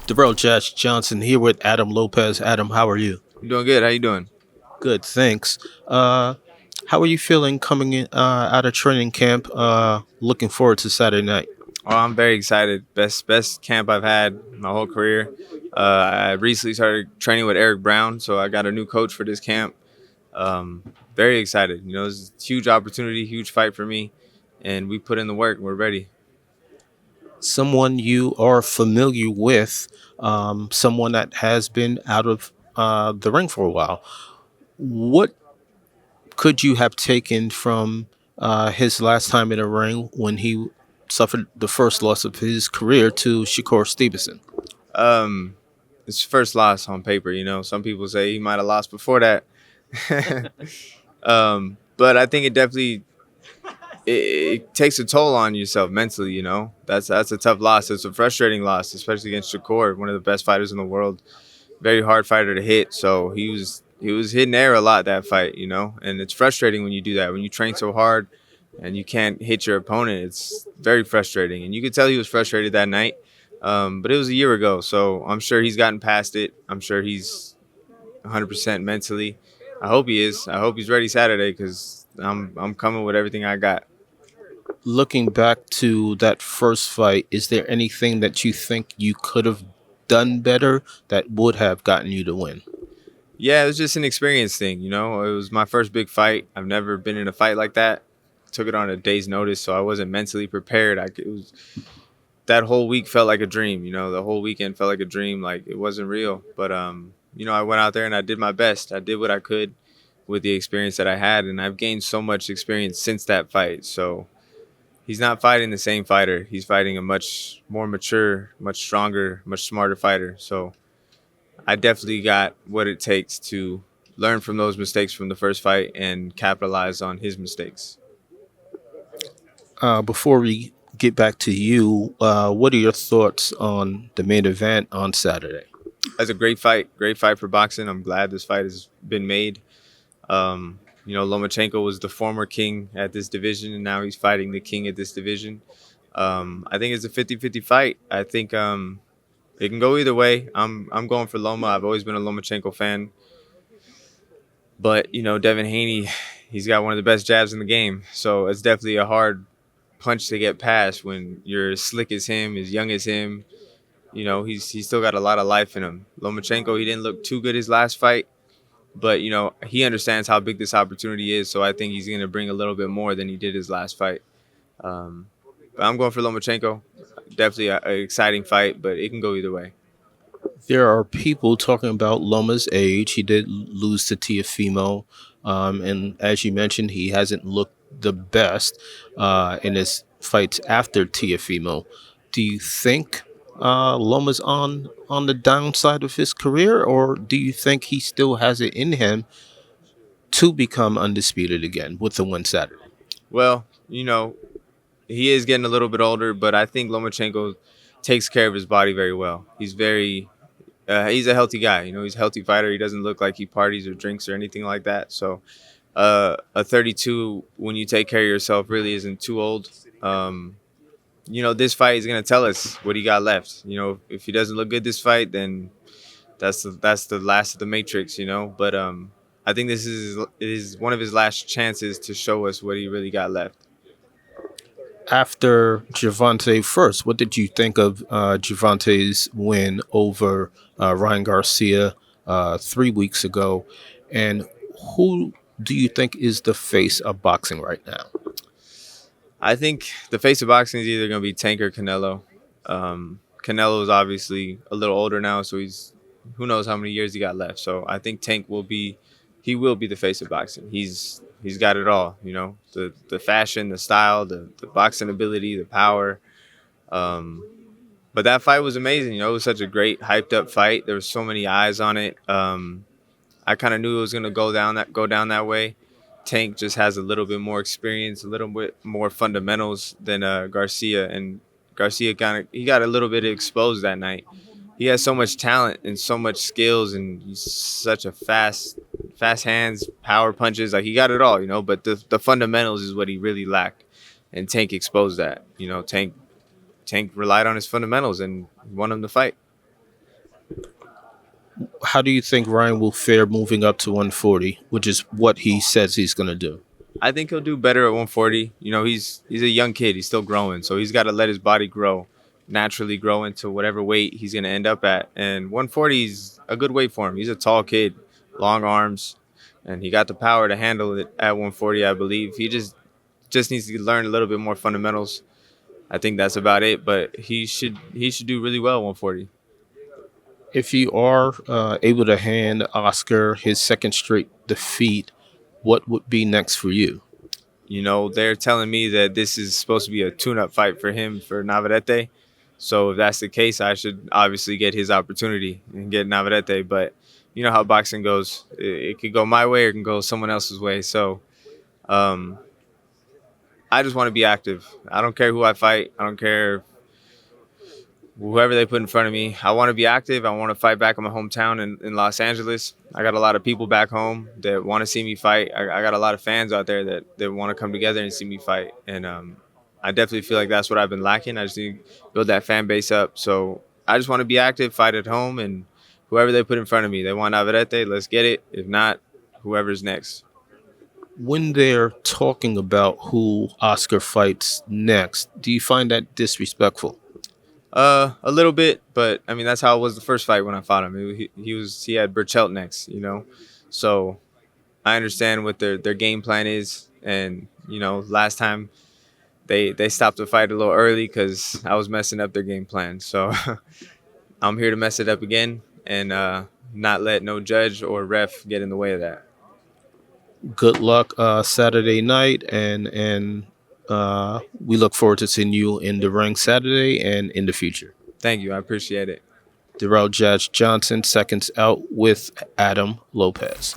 Darrell Josh Johnson here with Adam Lopez. Adam, how are you? I'm doing good. How you doing? Good, thanks. How are you feeling coming in, out of training camp? Looking forward to Saturday night. Oh, I'm very excited. Best camp I've had my whole career. I recently started training with Eric Brown, so I got a new coach for this camp. Um, Very excited. It's a huge opportunity, huge fight for me, and we put in the work. We're ready. Someone you are familiar with, someone that has been out of the ring for a while. What could you have taken from his last time in the ring when he suffered the first loss of his career to Shakur Stevenson? Um, it's first loss on paper. Some people say he might have lost before that. But I think it takes a toll on yourself mentally. That's a tough loss. It's a frustrating loss, especially against Shakur, one of the best fighters in the world. Very hard fighter to hit. So he was hitting air a lot that fight. And it's frustrating when you do that. When you train so hard and you can't hit your opponent, it's very frustrating. And you could tell he was frustrated that night. But it was a year ago, so I'm sure he's gotten past it. I'm sure he's 100% mentally. I hope he is. I hope he's ready Saturday because I'm coming with everything I got. Looking back to that first fight, is there anything that you think you could have done better that would have gotten you to win? Yeah, it was just an experience thing. It was my first big fight. I've never been in a fight like that. Took it on a day's notice, so I wasn't mentally prepared. It was that whole week felt like a dream. The whole weekend felt like a dream. Like it wasn't real. But I went out there and I did my best. I did what I could with the experience that I had, and I've gained so much experience since that fight. So he's not fighting the same fighter. He's fighting a much more mature, much stronger, much smarter fighter. So I definitely got what it takes to learn from those mistakes from the first fight and capitalize on his mistakes. Before we get back to you, what are your thoughts on the main event on Saturday? That's a great fight for boxing. I'm glad this fight has been made. Lomachenko was the former king at this division, and now he's fighting the king at this division. I think it's a 50-50 fight. I think it can go either way. I'm going for Loma. I've always been a Lomachenko fan. But, Devin Haney, he's got one of the best jabs in the game. So it's definitely a hard punch to get past when you're as slick as him, as young as him. He's still got a lot of life in him. Lomachenko, he didn't look too good his last fight. But, he understands how big this opportunity is. So I think he's going to bring a little bit more than he did his last fight. But I'm going for Lomachenko. Definitely an exciting fight, but it can go either way. There are people talking about Loma's age. He did lose to Tiafimo, and as you mentioned, he hasn't looked the best in his fights after Tiafimo. Do you think Loma's on the downside of his career, or do you think he still has it in him to become undisputed again with the win Saturday? Well, he is getting a little bit older, but I think Lomachenko takes care of his body very well. He's a healthy guy. He's a healthy fighter. He doesn't look like he parties or drinks or anything like that. So a 32, when you take care of yourself, really isn't too old. This fight is going to tell us what he got left. If he doesn't look good this fight, then that's the last of the Matrix, But I think this is one of his last chances to show us what he really got left. After Javante first, what did you think of Javante's win over Ryan Garcia 3 weeks ago? And who do you think is the face of boxing right now? I think the face of boxing is either going to be Tank or Canelo. Canelo is obviously a little older now, so who knows how many years he got left. So I think Tank will be the face of boxing. He's got it all, the fashion, the style, the boxing ability, the power. But that fight was amazing. It was such a great hyped up fight. There were so many eyes on it. I kind of knew it was going to go down that way. Tank just has a little bit more experience, a little bit more fundamentals than Garcia, and Garcia he got a little bit exposed that night. He has so much talent and so much skills, and he's such a fast hands, power punches. Like he got it all, But the fundamentals is what he really lacked, and Tank exposed that. Tank relied on his fundamentals and won him the fight. How do you think Ryan will fare moving up to 140, which is what he says he's going to do? I think he'll do better at 140. You know, he's a young kid. He's still growing, so he's got to let his body grow, naturally grow into whatever weight he's going to end up at. And 140 is a good weight for him. He's a tall kid, long arms, and he got the power to handle it at 140. I believe he just needs to learn a little bit more fundamentals. I think that's about it. But he should do really well at 140. If you are able to hand Oscar his second straight defeat, what would be next for you? You know, they're telling me that this is supposed to be a tune-up fight for him for Navarrete. So if that's the case, I should obviously get his opportunity and get Navarrete. But you know how boxing goes; it could go my way or it can go someone else's way. So um, I just want to be active. I don't care who I fight. I don't care whoever they put in front of me. I want to be active. I want to fight back in my hometown in Los Angeles. I got a lot of people back home that want to see me fight. I got a lot of fans out there that want to come together and see me fight. And I definitely feel like that's what I've been lacking. I just need to build that fan base up. So I just want to be active, fight at home, and whoever they put in front of me. They want Navarrete, let's get it. If not, whoever's next. When they're talking about who Oscar fights next, do you find that disrespectful? A little bit, but I mean that's how it was the first fight when I fought him. He had Burchelt next, you know, so I understand what their game plan is, and you know last time they stopped the fight a little early because I was messing up their game plan. So I'm here to mess it up again and not let no judge or ref get in the way of that. Good luck Saturday night, and we look forward to seeing you in the ring Saturday and in the future. Thank you, I appreciate it. Darrell Judge Johnson, seconds out with Adam Lopez.